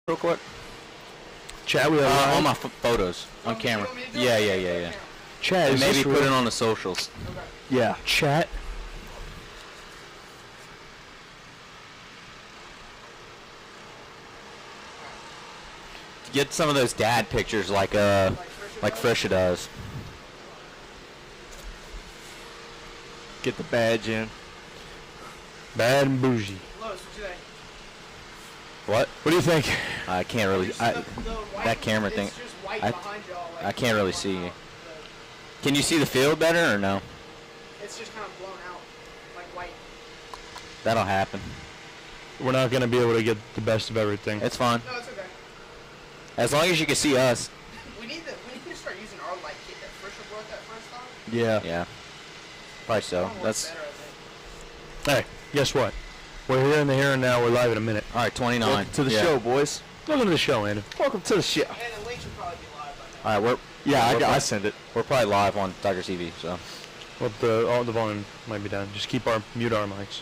real quick? Chad, we have all my photos on camera. Yeah. Chad, and maybe put it on the socials. Okay. Yeah, chat. Get some of those dad pictures like Frisha does. Get the badge in. Bad and bougie. What? What do you think? I can't really. That camera thing. I can't really see you. Can you see the field better or no? It's just kind of blown out, like white. That'll happen. We're not going to be able to get the best of everything. It's fine. No, it's okay. As long as you can see us. We need to start using our light kit that Frisha brought that first time. Yeah. Yeah. Probably so. That's. Better, I think. Hey, guess what? We're here in the here and now. We're live in a minute. All right, 29. Welcome to the show, boys. Welcome to the show, Andy. Welcome to the show. And the link should probably be live by now. All right, I send it. We're probably live on Tiger TV, so. Well, all the volume might be down. Just mute our mics.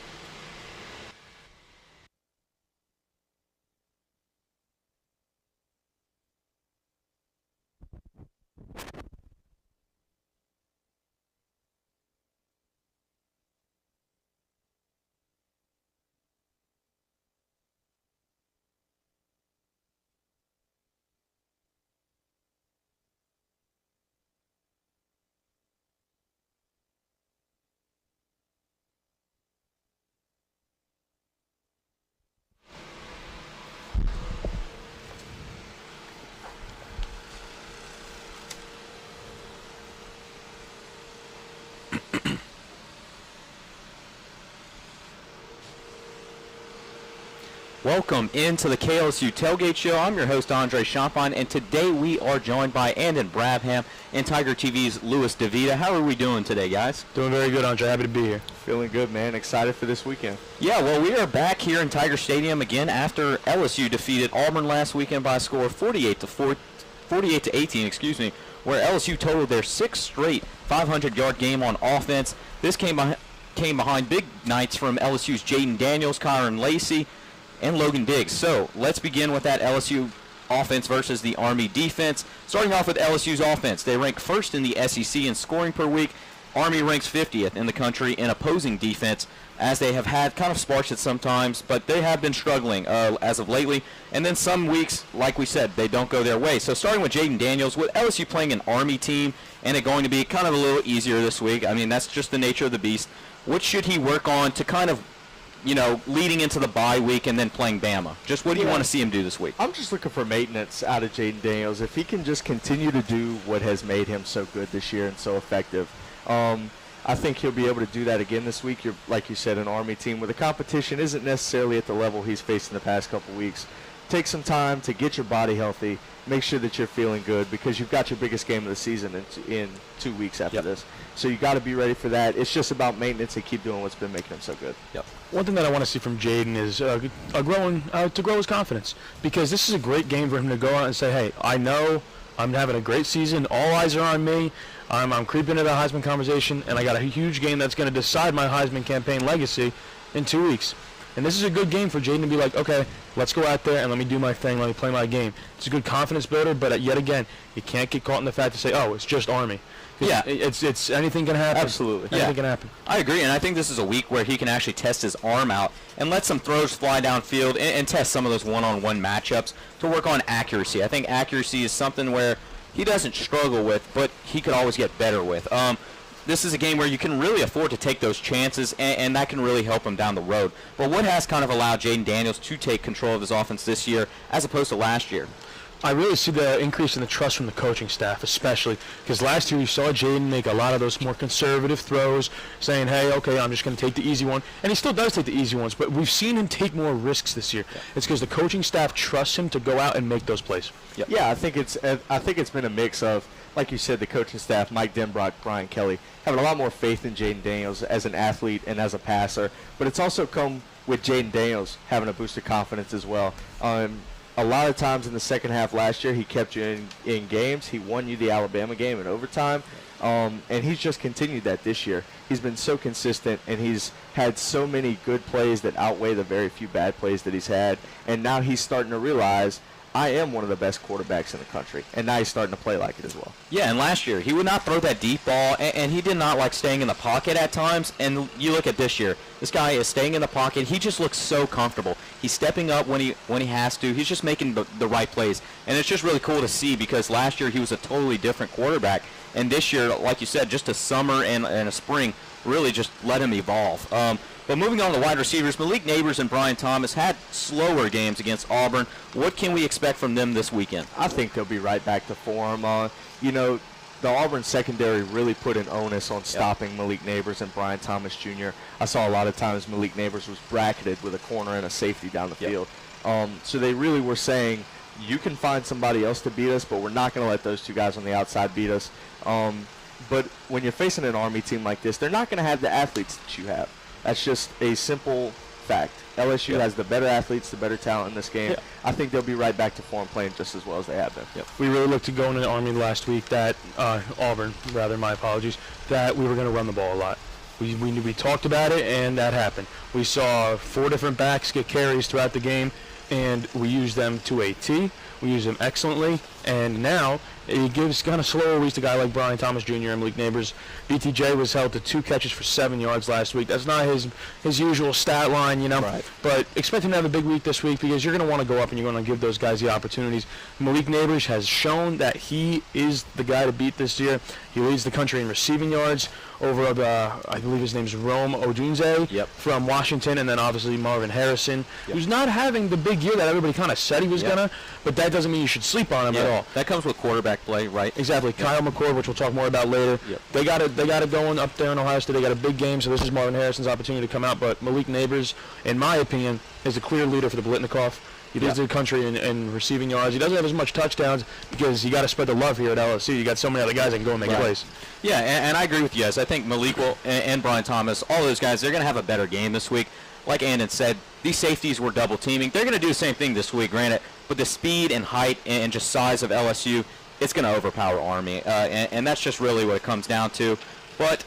Welcome into the KLSU Tailgate Show. I'm your host, Andre Champagne, and today we are joined by Andon Brabham and Tiger TV's Louis DeVita. How are we doing today, guys? Doing very good, Andre. Happy to be here. Feeling good, man. Excited for this weekend. Yeah, well, we are back here in Tiger Stadium again after LSU defeated Auburn last weekend by a score of 48 to 18, where LSU totaled their sixth straight 500-yard game on offense. This came behind big nights from LSU's Jaden Daniels, Kyron Lacey, and Logan Diggs. So let's begin with that LSU offense versus the Army defense. Starting off with LSU's offense, they rank first in the SEC in scoring per week. Army ranks 50th in the country in opposing defense, as they have had kind of sparks at sometimes, but they have been struggling as of lately. And then some weeks, like we said, they don't go their way. So starting with Jaden Daniels, with LSU playing an Army team and it going to be kind of a little easier this week, I mean, that's just the nature of the beast. What should he work on to kind of, leading into the bye week and then playing Bama? Just what do you want to see him do this week? I'm just looking for maintenance out of Jaden Daniels. If he can just continue to do what has made him so good this year and so effective, I think he'll be able to do that again this week. You're, like you said, an Army team where the competition isn't necessarily at the level he's faced in the past couple weeks. Take some time to get your body healthy. Make sure that you're feeling good, because you've got your biggest game of the season in 2 weeks after this. So you got to be ready for that. It's just about maintenance and keep doing what's been making him so good. Yep. One thing that I want to see from Jaden is to grow his confidence, because this is a great game for him to go out and say, hey, I know I'm having a great season. All eyes are on me. I'm creeping into the Heisman conversation, and I got a huge game that's going to decide my Heisman campaign legacy in 2 weeks. And this is a good game for Jaden to be like, okay, let's go out there and let me do my thing, let me play my game. It's a good confidence builder, but yet again, you can't get caught in the fact to say, oh, it's just Army. Yeah, it's anything can happen. Absolutely. Anything can happen. I agree, and I think this is a week where he can actually test his arm out and let some throws fly downfield and test some of those one-on-one matchups to work on accuracy. I think accuracy is something where he doesn't struggle with, but he could always get better with. This is a game where you can really afford to take those chances, and that can really help him down the road. But what has kind of allowed Jaden Daniels to take control of his offense this year as opposed to last year? I really see the increase in the trust from the coaching staff, especially because last year you saw Jaden make a lot of those more conservative throws, saying, hey, okay, I'm just going to take the easy one. And he still does take the easy ones, but we've seen him take more risks this year. Yeah. It's because the coaching staff trusts him to go out and make those plays. Yep. Yeah, I think it's been a mix of, like you said, the coaching staff, Mike Denbrock, Brian Kelly, having a lot more faith in Jaden Daniels as an athlete and as a passer. But it's also come with Jaden Daniels having a boost of confidence as well. A lot of times in the second half last year, he kept you in games. He won you the Alabama game in overtime, and he's just continued that this year. He's been so consistent, and he's had so many good plays that outweigh the very few bad plays that he's had. And now he's starting to realize I am one of the best quarterbacks in the country. And now he's starting to play like it as well. Yeah, and last year he would not throw that deep ball, and he did not like staying in the pocket at times. And you look at this year, this guy is staying in the pocket. He just looks so comfortable. He's stepping up when he has to. He's just making the right plays, and it's just really cool to see because last year he was a totally different quarterback, and this year, like you said, just a summer and a spring really just let him evolve. But moving on to the wide receivers, Malik Neighbors and Brian Thomas had slower games against Auburn. What can we expect from them this weekend? I think they'll be right back to form. The Auburn secondary really put an onus on stopping Malik Neighbors and Brian Thomas Jr. I saw a lot of times Malik Neighbors was bracketed with a corner and a safety down the field. So they really were saying, you can find somebody else to beat us, but we're not going to let those two guys on the outside beat us. But when you're facing an Army team like this, they're not going to have the athletes that you have. That's just a simple fact. LSU has the better athletes, the better talent in this game. I think they'll be right back to form playing just as well as they have been. We really looked to go into the Army last week that Auburn, rather, my apologies, that we were going to run the ball a lot. We talked about it, and that happened. We saw 4 different backs get carries throughout the game, and we used them to a T. We used them excellently, and now it gives kind of slower weeks to a guy like Brian Thomas Jr. and Malik Neighbors. BTJ was held to 2 catches for 7 yards last week. That's not his usual stat line, you know. Right. But expect him to have a big week this week because you're going to want to go up and you're going to give those guys the opportunities. Malik Neighbors has shown that he is the guy to beat this year. He leads the country in receiving yards over, I believe his name's Rome Odunze from Washington, and then obviously Marvin Harrison, who's not having the big year that everybody kind of said he was going to, but that doesn't mean you should sleep on him at all. That comes with quarterback play, right? Exactly. Kyle McCord, which we'll talk more about later. They got it going up there in Ohio State. They got a big game, so this is Marvin Harrison's opportunity to come out. But Malik Neighbors, in my opinion, is a clear leader for the Blitnikoff. He leads the country in receiving yards. He doesn't have as much touchdowns because you got to spread the love here at LSU. You got so many other guys that can go and make plays. Yeah, and I agree with you guys. I think Malik and Brian Thomas, all those guys, they're going to have a better game this week. Like Andon said, these safeties were double teaming. They're going to do the same thing this week, granted. But the speed and height and just size of LSU, it's going to overpower Army. And that's just really what it comes down to. But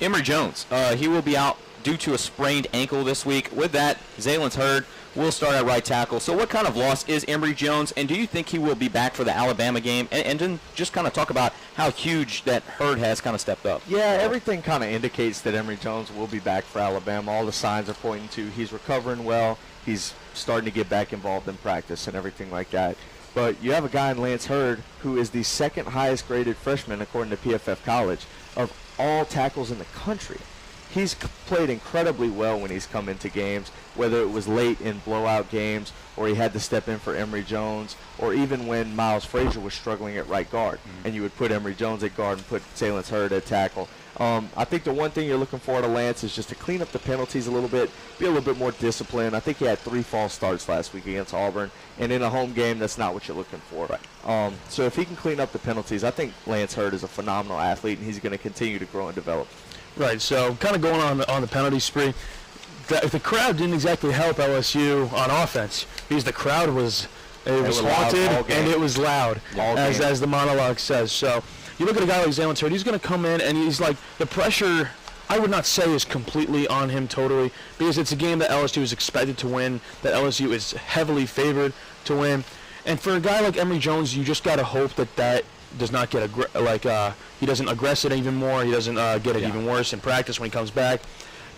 Emory Jones, he will be out due to a sprained ankle this week. With that, Zalen's Hurd will start at right tackle. So what kind of loss is Emory Jones, and do you think he will be back for the Alabama game? And then just kind of talk about how huge that Hurd has kind of stepped up. Yeah, everything kind of indicates that Emory Jones will be back for Alabama. All the signs are pointing to he's recovering well. He's starting to get back involved in practice and everything like that. But you have a guy in Lance Hurd who is the 2nd highest graded freshman, according to PFF College, of all tackles in the country. He's played incredibly well when he's come into games, whether it was late in blowout games or he had to step in for Emory Jones, or even when Miles Frazier was struggling at right guard, and you would put Emory Jones at guard and put Zalen's Hurd at tackle. I think the one thing you're looking for out of Lance is just to clean up the penalties a little bit, be a little bit more disciplined. I think he had 3 false starts last week against Auburn, and in a home game, that's not what you're looking for. Right. So if he can clean up the penalties, I think Lance Hurd is a phenomenal athlete, and he's going to continue to grow and develop. Right, so kind of going on the penalty spree, the crowd didn't exactly help LSU on offense because the crowd was haunted and it was loud, as the monologue says. So you look at a guy like Zalen's Hurd, he's going to come in and he's like, the pressure, I would not say is completely on him totally because it's a game that LSU is expected to win, that LSU is heavily favored to win. And for a guy like Emory Jones, you just got to hope that does not get he doesn't aggress it even more. He doesn't get it even worse in practice when he comes back.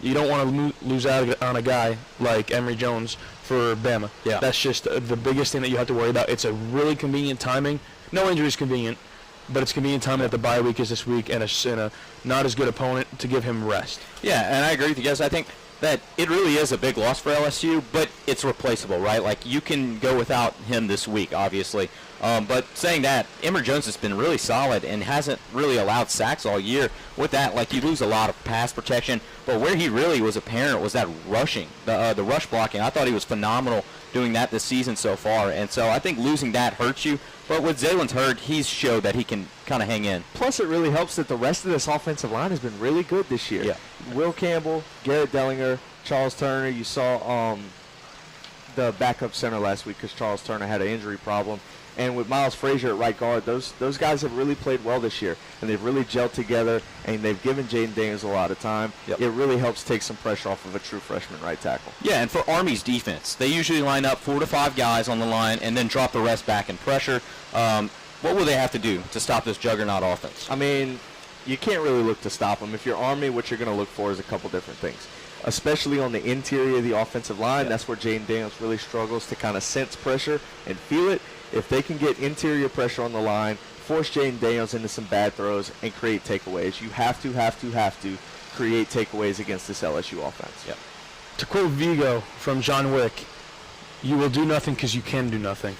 You don't want to lose out on a guy like Emory Jones for Bama. Yeah. That's just the biggest thing that you have to worry about. It's a really convenient timing. No injury is convenient, but it's convenient timing that the bye week is this week and a not as good opponent to give him rest. Yeah, and I agree with you guys. I think that it really is a big loss for LSU, but it's replaceable, right? Like, you can go without him this week, obviously. But saying that, Emory Jones has been really solid and hasn't really allowed sacks all year. With that, like, you lose a lot of pass protection, but where he really was apparent was that rushing, the rush blocking. I thought he was phenomenal doing that this season so far, and so I think losing that hurts you. But with Zalen's Hurd, he's showed that he can kind of hang in. Plus, it really helps that the rest of this offensive line has been really good this year. Yeah. Will Campbell, Garrett Dellinger, Charles Turner. You saw the backup center last week because Charles Turner had an injury problem. And with Miles Frazier at right guard, those guys have really played well this year, and they've really gelled together, and they've given Jaden Daniels a lot of time. Yep. It really helps take some pressure off of a true freshman right tackle. Yeah, and for Army's defense, they usually line up 4 to 5 guys on the line and then drop the rest back in pressure. What will they have to do to stop this juggernaut offense? I mean, you can't really look to stop them. If you're Army, what you're going to look for is a couple different things, especially on the interior of the offensive line. That's where Jaden Daniels really struggles to kind of sense pressure and feel it. If they can get interior pressure on the line, force Jaden Daniels into some bad throws, and create takeaways, you have to create takeaways against this LSU offense. Yep. To quote Vigo from John Wick, you will do nothing because you can do nothing.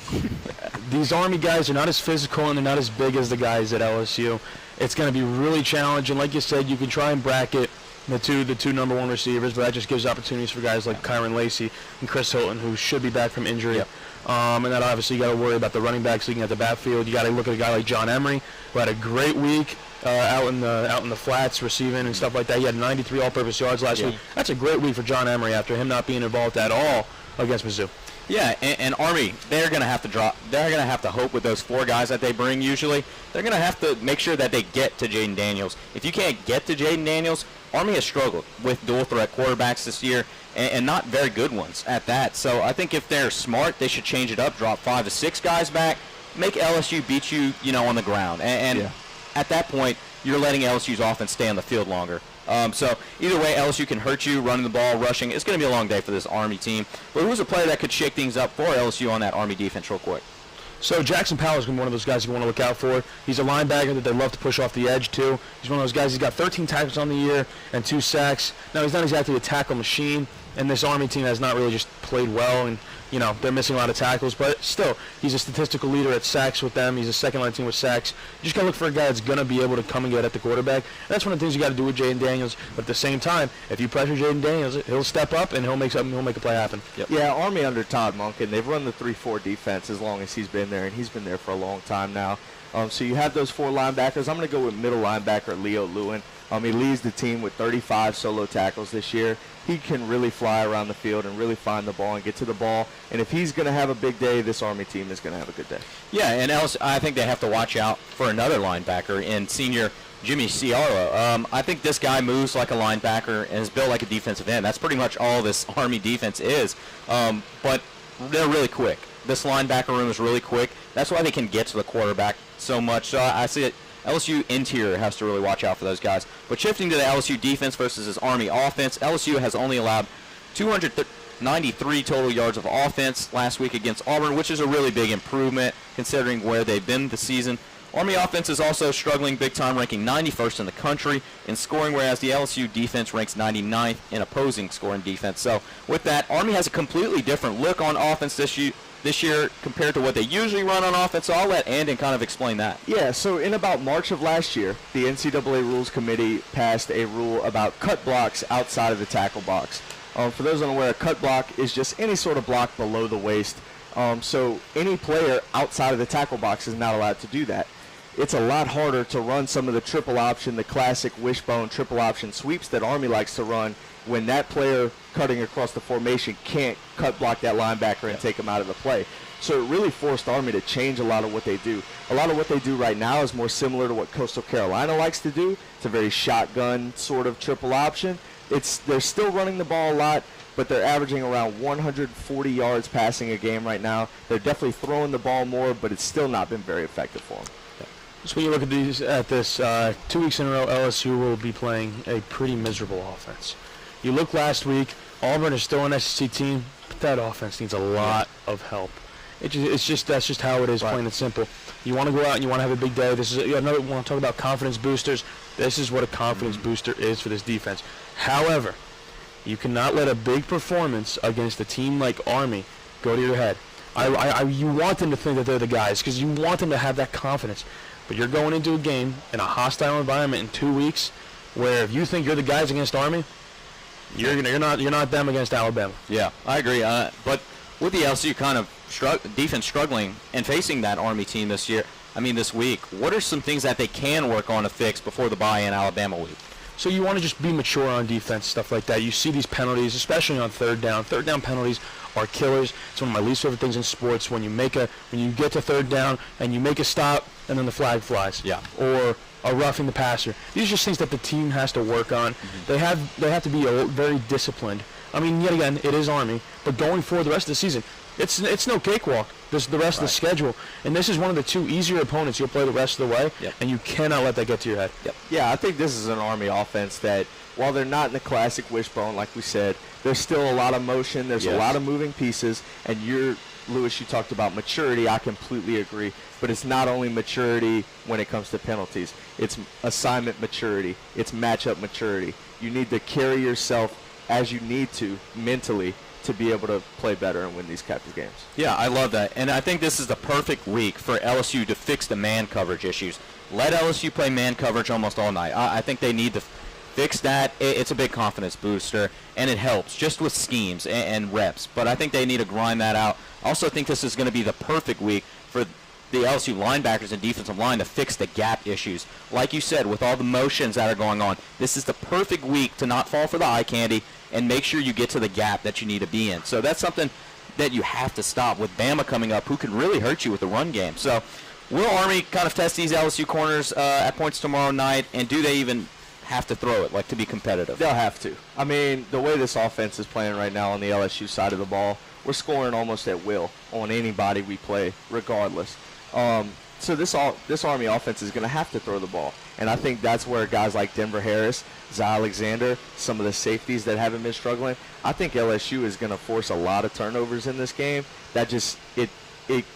These Army guys are not as physical and they're not as big as the guys at LSU. It's going to be really challenging. Like you said, you can try and bracket the two number 1 receivers, but that just gives opportunities for guys like Kyron Lacey and Chris Hilton, who should be back from injury. Yep. And then obviously you got to worry about the running backs looking at the backfield. You got to look at a guy like John Emery, who had a great week out in the flats receiving and stuff like that. He had 93 all-purpose yards last week. That's a great week for John Emery after him not being involved at all against Mizzou. Yeah, and Army, they're going to have to drop. They're going to have to hope with those 4 guys that they bring usually. They're going to have to make sure that they get to Jaden Daniels. If you can't get to Jaden Daniels, Army has struggled with dual threat quarterbacks this year, and not very good ones at that. So I think if they're smart, they should change it up, drop 5 to 6 guys back, make LSU beat you, on the ground. And at that point, you're letting LSU's offense stay on the field longer. So either way, LSU can hurt you running the ball, rushing. It's going to be a long day for this Army team. But who's a player that could shake things up for LSU on that Army defense real quick? So Jackson Powell is going to be one of those guys you want to look out for. He's a linebacker that they love to push off the edge, too. He's one of those guys, he's got 13 tackles on the year and 2 sacks. Now, he's not exactly a tackle machine, and this Army team has not really just played well, and, they're missing a lot of tackles. But still, he's a statistical leader at sacks with them. He's a second-line team with sacks. You just got to look for a guy that's going to be able to come and get at the quarterback. And that's one of the things you got to do with Jaden Daniels. But at the same time, if you pressure Jaden Daniels, he'll step up and he'll make a play happen. Yep. Yeah, Army under Todd Monken, they've run the 3-4 defense as long as he's been there, and he's been there for a long time now. So you have those 4 linebackers. I'm going to go with middle linebacker Leo Lewin. He leads the team with 35 solo tackles this year. He can really fly around the field and really find the ball and get to the ball. And if he's going to have a big day, this Army team is going to have a good day. Yeah, and I think they have to watch out for another linebacker in senior Jimmy Ciara. I think this guy moves like a linebacker and is built like a defensive end. That's pretty much all this Army defense is. But they're really quick. This linebacker room is really quick. That's why they can get to the quarterback so much. So I see it. LSU interior has to really watch out for those guys. But shifting to the LSU defense versus his Army offense, LSU has only allowed 293 total yards of offense last week against Auburn, which is a really big improvement considering where they've been this season. Army offense is also struggling big time, ranking 91st in the country in scoring, whereas the LSU defense ranks 99th in opposing scoring defense. So with that, Army has a completely different look on offense this year compared to what they usually run on offense. So I'll let Andon kind of explain that. Yeah, so in about March of last year, the NCAA Rules Committee passed a rule about cut blocks outside of the tackle box. For those unaware, a cut block is just any sort of block below the waist. So any player outside of the tackle box is not allowed to do that. It's a lot harder to run some of the triple option, the classic wishbone triple option sweeps that Army likes to run when that player cutting across the formation can't cut block that linebacker and take him out of the play. So it really forced Army to change a lot of what they do. A lot of what they do right now is more similar to what Coastal Carolina likes to do. It's a very shotgun sort of triple option. They're still running the ball a lot, but they're averaging around 140 yards passing a game right now. They're definitely throwing the ball more, but it's still not been very effective for them. So when you look at this, 2 weeks in a row, LSU will be playing a pretty miserable offense. You look last week, Auburn is still an SEC team, but that offense needs a lot of help. That's just how it is, plain and simple. You want to go out and you want to have a big day. This is another. Want to talk about confidence boosters? This is what a confidence booster is for this defense. However, you cannot let a big performance against a team like Army go to your head. You want them to think that they're the guys because you want them to have that confidence. But you're going into a game in a hostile environment in 2 weeks, where if you think you're the guys against Army, you're not them against Alabama. Yeah, I agree. But with the LSU kind of defense struggling and facing that Army team this week, what are some things that they can work on to fix before the bye in Alabama week? So you want to just be mature on defense, stuff like that. You see these penalties, especially on third down. Third down penalties are killers. It's one of my least favorite things in sports when you get to third down and you make a stop and then the flag flies. Yeah. Or a roughing the passer. These are just things that the team has to work on. They have to be very disciplined. I mean, yet again, it is Army, but going forward the rest of the season, it's no cakewalk. This the rest of the schedule, and this is one of the 2 easier opponents you'll play the rest of the way, and you cannot let that get to your head. Yeah, I think this is an Army offense that, while they're not in the classic wishbone, like we said, there's still a lot of motion. There's a lot of moving pieces, and Lewis, you talked about maturity. I completely agree, but it's not only maturity when it comes to penalties. It's assignment maturity. It's matchup maturity. You need to carry yourself as you need to mentally to be able to play better and win these types of games. Yeah, I love that. And I think this is the perfect week for LSU to fix the man coverage issues. Let LSU play man coverage almost all night. I think they need to fix that. It's a big confidence booster, and it helps just with schemes and reps. But I think they need to grind that out. I also think this is going to be the perfect week for the LSU linebackers and defensive line to fix the gap issues. Like you said, with all the motions that are going on, this is the perfect week to not fall for the eye candy and make sure you get to the gap that you need to be in. So that's something that you have to stop with Bama coming up, who can really hurt you with the run game. So will Army kind of test these LSU corners at points tomorrow night, and do they even have to throw it, like, to be competitive? They'll have to. I mean, the way this offense is playing right now on the LSU side of the ball, we're scoring almost at will on anybody we play, regardless. So this Army offense is going to have to throw the ball. And I think that's where guys like Denver Harris, Zy Alexander, some of the safeties that haven't been struggling, I think LSU is going to force a lot of turnovers in this game. That just, it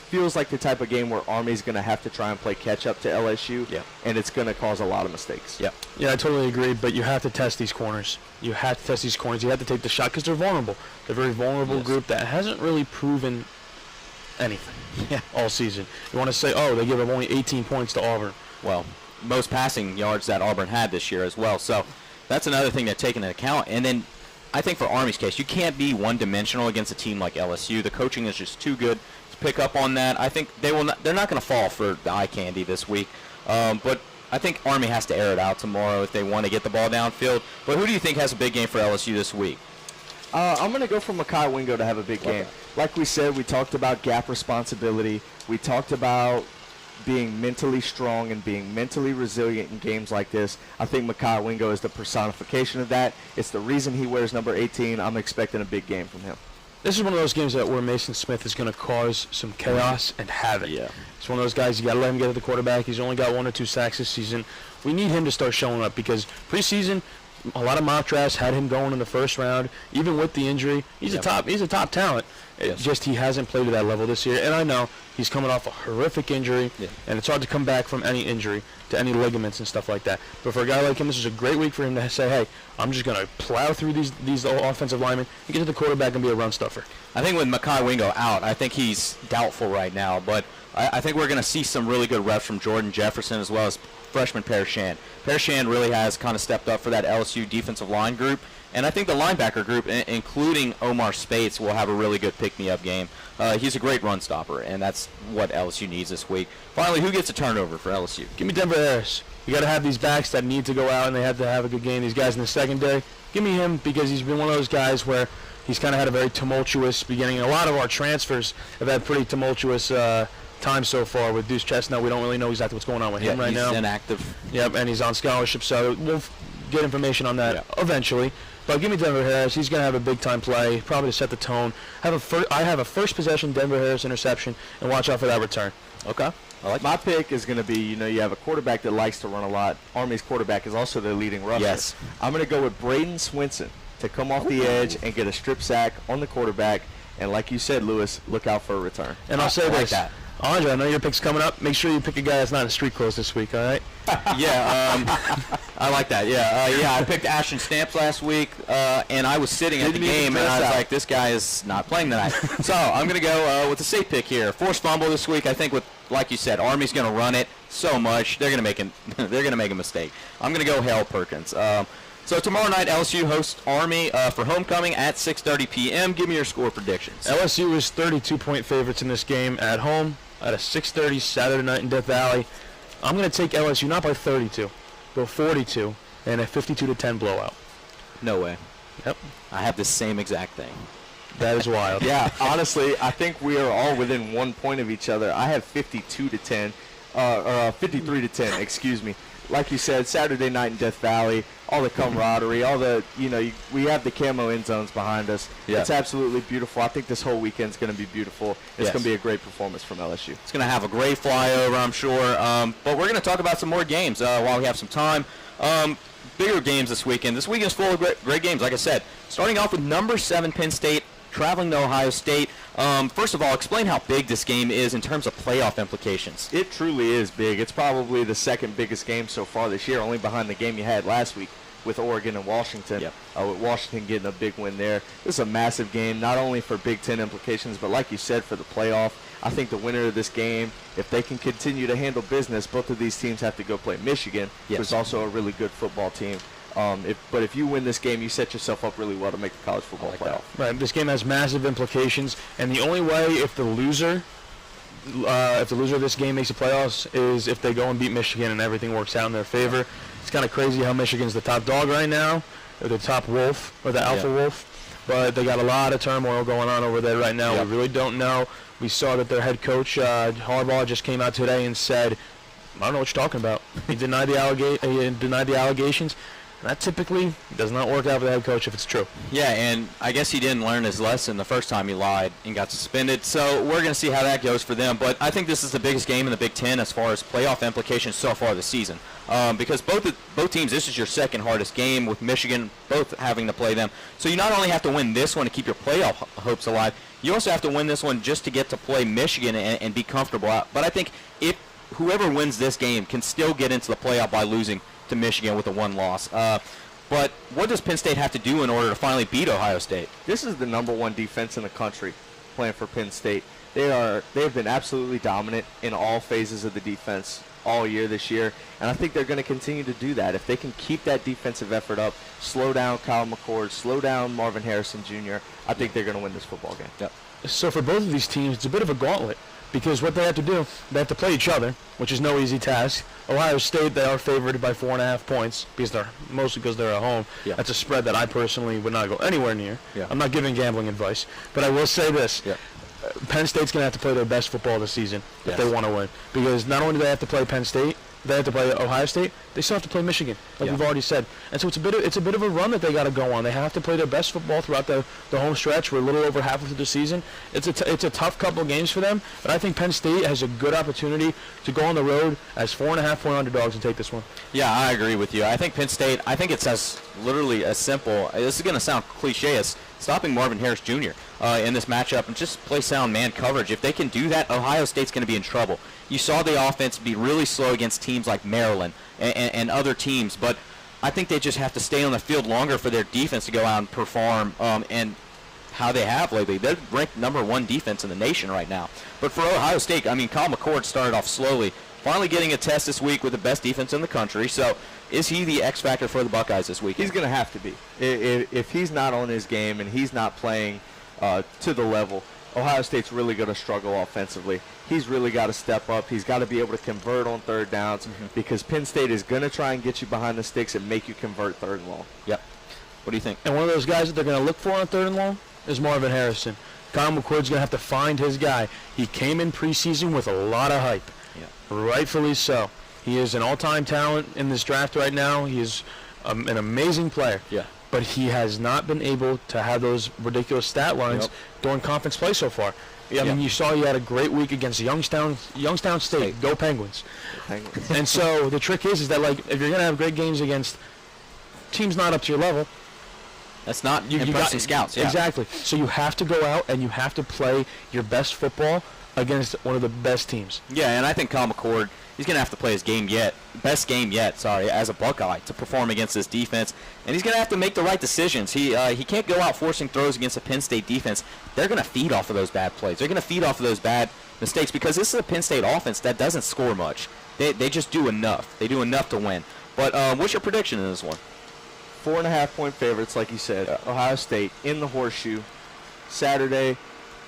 feels like the type of game where Army's going to have to try and play catch-up to LSU, and it's going to cause a lot of mistakes. Yeah, I totally agree, but you have to test these corners. You have to test these corners. You have to take the shot because they're vulnerable. They're a very vulnerable group that hasn't really proven anything all season. You want to say, oh, they give up only 18 points to Auburn. Well, most passing yards that Auburn had this year as well. So that's another thing to take into account. And then I think for Army's case, you can't be one-dimensional against a team like LSU. The coaching is just too good to pick up on that. I think they're not going to fall for the eye candy this week. But I think Army has to air it out tomorrow if they want to get the ball downfield. But who do you think has a big game for LSU this week? I'm going to go for Mekhi Wingo to have a big game. Like we said, we talked about gap responsibility. We talked about being mentally strong and being mentally resilient in games like this. I think Mekhi Wingo is the personification of that. It's the reason he wears number 18. I'm expecting a big game from him. This is one of those games where Mason Smith is going to cause some chaos and havoc. Yeah. It's one of those guys, you got to let him get to the quarterback. He's only got 1 or 2 sacks this season. We need him to start showing up because preseason, a lot of mock drafts had him going in the first round. Even with the injury, he's a top talent. It's just he hasn't played at that level this year. And I know he's coming off a horrific injury, and it's hard to come back from any injury to any ligaments and stuff like that. But for a guy like him, this is a great week for him to say, hey, I'm just going to plow through these offensive linemen and get to the quarterback and be a run stuffer. I think with Mekhi Wingo out, I think he's doubtful right now. But I think we're going to see some really good reps from Jordan Jefferson as well as freshman Paris Shand. Paris Shand really has kind of stepped up for that LSU defensive line group. And I think the linebacker group, including Omar Spates, will have a really good pick-me-up game. He's a great run stopper, and that's what LSU needs this week. Finally, who gets a turnover for LSU? Give me Denver Harris. You got to have these backs that need to go out, and they have to have a good game. These guys in the secondary, give me him because he's been one of those guys where he's kind of had a very tumultuous beginning. A lot of our transfers have had pretty tumultuous time so far. With Deuce Chestnut, we don't really know exactly what's going on with him right now. He's inactive. Yep, and he's on scholarship, so we'll get information on that eventually. But give me Denver Harris. He's going to have a big-time play, probably to set the tone. I have a first possession Denver Harris interception, and watch out for that return. Okay. My pick is going to be, you have a quarterback that likes to run a lot. Army's quarterback is also their leading rusher. Yes. I'm going to go with Braden Swinson to come off the edge and get a strip sack on the quarterback. And like you said, Lewis, look out for a return. And I'll say this. That. Andre, I know your pick's coming up. Make sure you pick a guy that's not in street clothes this week, all right? I like that. I picked Ashton Stamps last week, and I was sitting at the game, and I was like, this guy is not playing tonight. So I'm going to go with the safe pick here. Forced fumble this week. I think with, like you said, Army's going to run it so much they're going to make a mistake. I'm going to go Hale Perkins. So tomorrow night, LSU hosts Army for homecoming at 6:30 p.m. Give me your score predictions. LSU is 32-point favorites in this game at home at a 6:30 Saturday night in Death Valley. I'm going to take LSU not by 32, but 42. and a 52-10 blowout. No way. Yep. I have the same exact thing. That is wild. Yeah, honestly, I think we are all within 1 point of each other. I have 52-10, or 53-10, excuse me. Like you said, Saturday night in Death Valley, all the camaraderie, all the, we have the camo end zones behind us. Yeah. It's absolutely beautiful. I think this whole weekend's going to be beautiful. It's Yes. going to be a great performance from LSU. It's going to have a great flyover, I'm sure. But we're going to talk about some more games while we have some time. Bigger games this weekend. This weekend's full of great games, like I said. Starting off with number 7 Penn State, traveling to Ohio State. First of all, explain how big this game is in terms of playoff implications. It truly is big. It's probably the second biggest game so far this year, only behind the game you had last week with Oregon and Washington. Yep. With Washington getting a big win there. This is a massive game, not only for Big Ten implications, but like you said, for the playoff. I think the winner of this game, if they can continue to handle business, both of these teams have to go play Michigan, Yes. who's also a really good football team. But if you win this game, you set yourself up really well to make the college football playoff. Right. This game has massive implications, and the only way if the loser of this game makes the playoffs is if they go and beat Michigan and everything works out in their favor. It's kind of crazy how Michigan's the top dog right now, or the top wolf, or the alpha wolf. But they got a lot of turmoil going on over there right now. Yep. We really don't know. We saw that their head coach, Harbaugh, just came out today and said, I don't know what you're talking about. He denied the allegations. That typically does not work out for the head coach if it's true. Yeah, and I guess he didn't learn his lesson the first time he lied and got suspended. So we're going to see how that goes for them. But I think this is the biggest game in the Big Ten as far as playoff implications so far this season. Because both teams, this is your second hardest game with Michigan, both having to play them. So you not only have to win this one to keep your playoff hopes alive, you also have to win this one just to get to play Michigan and be comfortable out. But I think if whoever wins this game can still get into the playoff by losing to Michigan with a 1 loss. But what does Penn State have to do in order to finally beat Ohio State? This is the number 1 defense in the country playing for Penn State. They have been absolutely dominant in all phases of the defense all year this year, and I think they're going to continue to do that. If they can keep that defensive effort up, slow down Kyle McCord, slow down Marvin Harrison Jr., I think they're going to win this football game. Yep. So for both of these teams, it's a bit of a gauntlet. Because what they have to do, they have to play each other, which is no easy task. Ohio State, they are favored by 4.5 points mostly because they're at home. Yeah. That's a spread that I personally would not go anywhere near. Yeah. I'm not giving gambling advice, but I will say this: Yeah. Penn State's going to have to play their best football this season Yes. if they want to win. Because not only do they have to play Penn State, they have to play Ohio State. They still have to play Michigan, like Yeah. we've already said. And so it's a bit of a run that they got to go on. They have to play their best football throughout the home stretch. We're a little over halfway through the season. It's a tough couple of games for them, but I think Penn State has a good opportunity to go on the road as 4.5-point underdogs and take this one. Yeah, I agree with you. I think Penn State, it's as literally as simple, this is going to sound cliche, as stopping Marvin Harris Jr. In this matchup and just play sound man coverage. If they can do that, Ohio State's going to be in trouble. You saw the offense be really slow against teams like Maryland and other teams, but I think they just have to stay on the field longer for their defense to go out and perform and how they have lately. They're ranked number 1 defense in the nation right now. But for Ohio State, Kyle McCord started off slowly, finally getting a test this week with the best defense in the country. So is he the X factor for the Buckeyes this week? He's going to have to be. If he's not on his game and he's not playing to the level, Ohio State's really going to struggle offensively. He's really got to step up. He's got to be able to convert on third downs because Penn State is going to try and get you behind the sticks and make you convert third and long. Yep. What do you think? And one of those guys that they're going to look for on third and long is Marvin Harrison. Kyle McCord's going to have to find his guy. He came in preseason with a lot of hype. Yeah. Rightfully so. He is an all-time talent in this draft right now. He is an amazing player. Yeah. But he has not been able to have those ridiculous stat lines during conference play so far. I mean, you saw he had a great week against Youngstown State. Go Penguins. And so the trick is that, like, if you're going to have great games against teams not up to your level, That's not impressing scouts. Yeah. Exactly. So you have to go out and you have to play your best football against one of the best teams. Yeah, and I think Kyle McCord, he's going to have to play his best game yet, as a Buckeye to perform against this defense. And he's going to have to make the right decisions. He can't go out forcing throws against a Penn State defense. They're going to feed off of those bad plays. They're going to feed off of those bad mistakes because this is a Penn State offense that doesn't score much. They just do enough. They do enough to win. But what's your prediction in this one? 4.5-point favorites, like you said. Ohio State in the horseshoe. Saturday,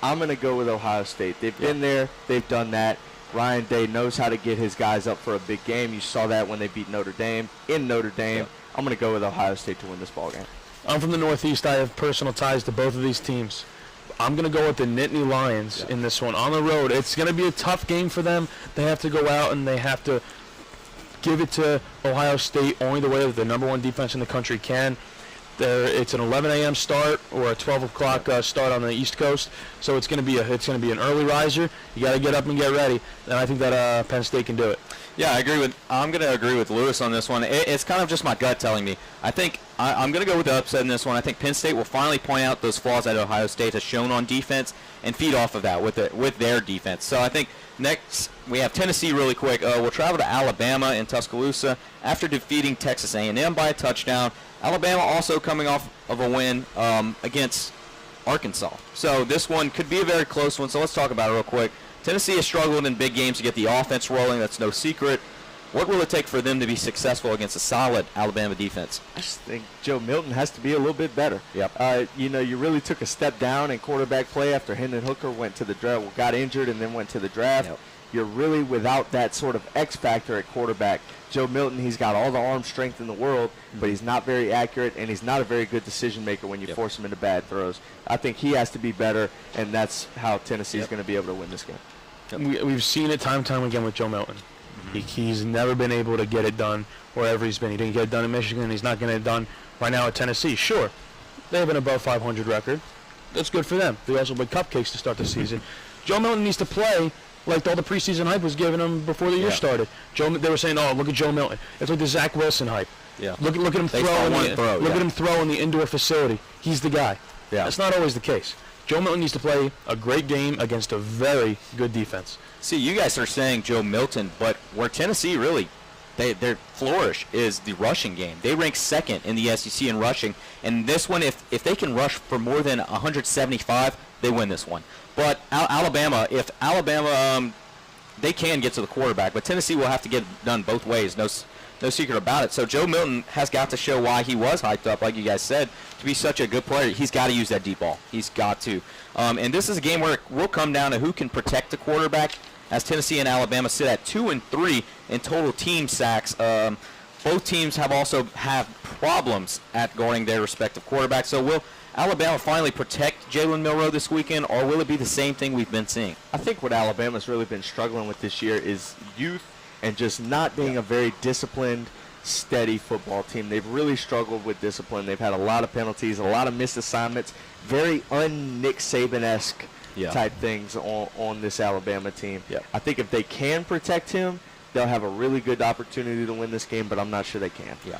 I'm going to go with Ohio State. They've been there. They've done that. Ryan Day knows how to get his guys up for a big game. You saw that when they beat Notre Dame in Notre Dame. Yep. I'm going to go with Ohio State to win this ball game. I'm from the Northeast. I have personal ties to both of these teams. I'm going to go with the Nittany Lions in this one. On the road, it's going to be a tough game for them. They have to go out and they have to give it to Ohio State only the way that the number one defense in the country can. It's an 11 a.m. start or a 12 o'clock start on the East Coast, so it's going to be an early riser. You got to get up and get ready, and I think that Penn State can do it. Yeah, I'm going to agree with Lewis on this one. It's kind of just my gut telling me. I think I'm going to go with the upset in this one. I think Penn State will finally point out those flaws that Ohio State has shown on defense and feed off of that with their defense. So I think next we have Tennessee really quick. We'll travel to Alabama in Tuscaloosa after defeating Texas A&M by a touchdown. Alabama also coming off of a win against Arkansas. So this one could be a very close one, so let's talk about it real quick. Tennessee has struggled in big games to get the offense rolling. That's no secret. What will it take for them to be successful against a solid Alabama defense? I just think Joe Milton has to be a little bit better. Yep. You really took a step down in quarterback play after Hendon Hooker went to the draft, got injured, and then went to the draft. Yep. You're really without that sort of X factor at quarterback. Joe Milton, he's got all the arm strength in the world, but he's not very accurate, and he's not a very good decision maker when you force him into bad throws. I think he has to be better, and that's how Tennessee's going to be able to win this game. We've seen it time and time again with Joe Milton. He's never been able to get it done wherever he's been. He didn't get it done in Michigan. He's not getting it done right now at Tennessee. Sure, they have an above 500 record. That's good for them. They also win cupcakes to start the season. Joe Milton needs to play like all the preseason hype was giving him before the year started. They were saying, "Oh, look at Joe Milton." It's like the Zach Wilson hype. Yeah. Look at him at him throw in the indoor facility. He's the guy. Yeah. That's not always the case. Joe Milton needs to play a great game against a very good defense. See, you guys are saying Joe Milton, but where Tennessee really their flourish is the rushing game. They rank second in the SEC in rushing, and this one, if they can rush for more than 175, they win this one. But Alabama, they can get to the quarterback, but Tennessee will have to get it done both ways. No secret about it. So Joe Milton has got to show why he was hyped up, like you guys said, to be such a good player. He's got to use that deep ball. He's got to. And this is a game where it will come down to who can protect the quarterback, as Tennessee and Alabama sit at 2 and 3 in total team sacks. Both teams have problems at guarding their respective quarterbacks. So will Alabama finally protect Jalen Milroe this weekend, or will it be the same thing we've been seeing? I think what Alabama's really been struggling with this year is youth and just not being a very disciplined, steady football team. They've really struggled with discipline. They've had a lot of penalties, a lot of missed assignments, very un-Nick Saban-esque type things on this Alabama team. Yep. I think if they can protect him, they'll have a really good opportunity to win this game, but I'm not sure they can. Yeah.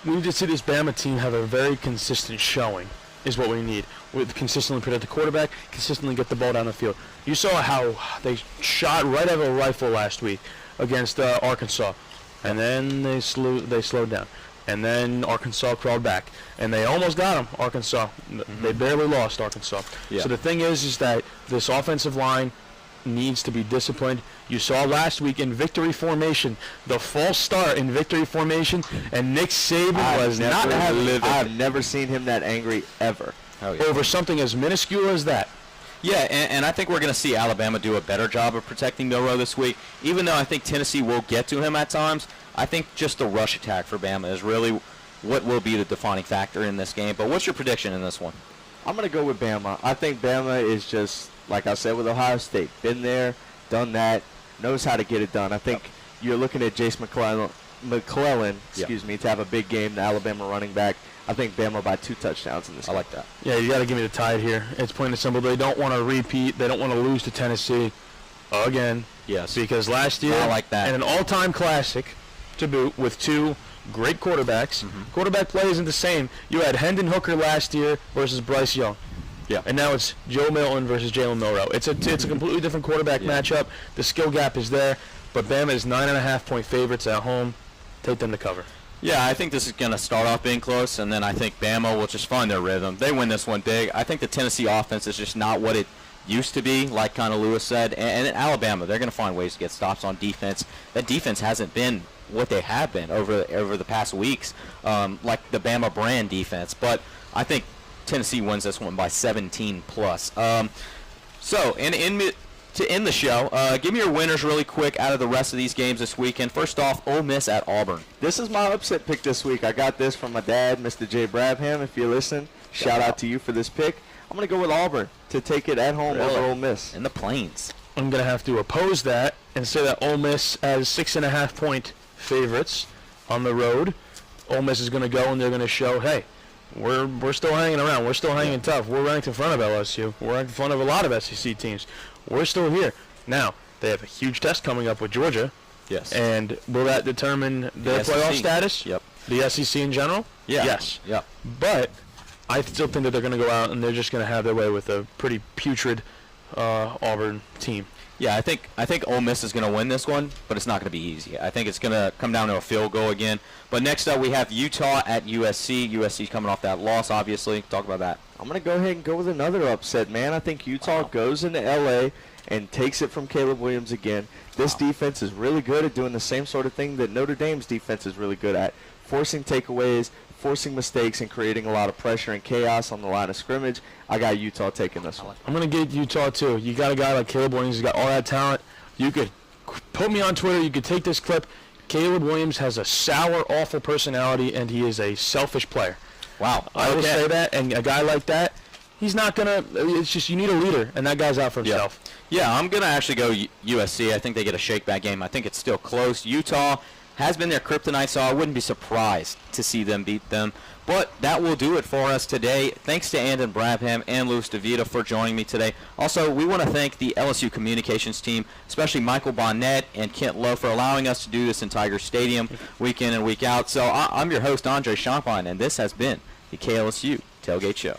We need to see this Bama team have a very consistent showing is what we need. We consistently protect the quarterback, consistently get the ball down the field. You saw how they shot right out of a rifle last week against Arkansas, and then they slowed down, and then Arkansas crawled back, and they almost got them. Arkansas, they barely lost Arkansas. Yeah. So the thing is that this offensive line needs to be disciplined. You saw last week in victory formation, the false start in victory formation, and Nick Saban was not livid. I've never seen him that angry ever. Over something as minuscule as that. Yeah, and I think we're going to see Alabama do a better job of protecting Milroe this week. Even though I think Tennessee will get to him at times, I think just the rush attack for Bama is really what will be the defining factor in this game. But what's your prediction in this one? I'm going to go with Bama. I think Bama is just, like I said with Ohio State, been there, done that, knows how to get it done. I think you're looking at Jace McClellan, to have a big game, the Alabama running back. I think Bama by 2 touchdowns in this game. I like that. Yeah, you got to give me the Tide here. It's plain and simple. They don't want to repeat. They don't want to lose to Tennessee again. Yes. Because last year, I like that. and an all-time classic to boot with 2 great quarterbacks. Quarterback play isn't the same. You had Hendon Hooker last year versus Bryce Young. Yeah. And now it's Joe Milton versus Jalen Milroe. It's a completely different quarterback matchup. The skill gap is there, but Bama is 9.5-point favorites at home. Take them to cover. Yeah, I think this is going to start off being close, and then I think Bama will just find their rhythm. They win this one big. I think the Tennessee offense is just not what it used to be, like kind of Lewis said. And in Alabama, they're going to find ways to get stops on defense. That defense hasn't been what they have been over the past weeks, like the Bama brand defense. But I think Tennessee wins this one by 17 plus. So in to end the show, give me your winners really quick out of the rest of these games this weekend. First off, Ole Miss at Auburn. This is my upset pick this week. I got this from my dad, Mr. J. Brabham. If you listen, shout out to you for this pick. I'm going to go with Auburn to take it at home over Ole Miss. In the Plains. I'm going to have to oppose that and say that Ole Miss as 6.5-point favorites on the road. Ole Miss is going to go and they're going to show, hey, we're still hanging around. We're still hanging tough. We're ranked in front of LSU. We're ranked in front of a lot of SEC teams. We're still here. Now, they have a huge test coming up with Georgia. Yes. And will that determine their playoff status? Yep. The SEC in general? Yeah. Yes. Yep. But I still think that they're going to go out and they're just going to have their way with a pretty putrid Auburn team. Yeah, I think Ole Miss is going to win this one, but it's not going to be easy. I think it's going to come down to a field goal again. But next up, we have Utah at USC. USC coming off that loss, obviously. Talk about that. I'm going to go ahead and go with another upset, man. I think Utah goes into L.A. and takes it from Caleb Williams again. This defense is really good at doing the same sort of thing that Notre Dame's defense is really good at, forcing takeaways, forcing mistakes, and creating a lot of pressure and chaos on the line of scrimmage. I got Utah taking this one. I'm going to get Utah, too. You got a guy like Caleb Williams. He's got all that talent. You could put me on Twitter. You could take this clip. Caleb Williams has a sour, awful personality, and he is a selfish player. Wow. I will say that, and a guy like that, he's not going to – it's just you need a leader, and that guy's out for himself. Yeah, I'm going to actually go USC. I think they get a shake-back game. I think it's still close. Utah has been their kryptonite, so I wouldn't be surprised to see them beat them. But that will do it for us today. Thanks to Andon Brabham and Louis DeVita for joining me today. Also, we want to thank the LSU communications team, especially Michael Bonnet and Kent Lowe, for allowing us to do this in Tiger Stadium week in and week out. So I'm your host, Andre Champagne, and this has been the KLSU Tailgate Show.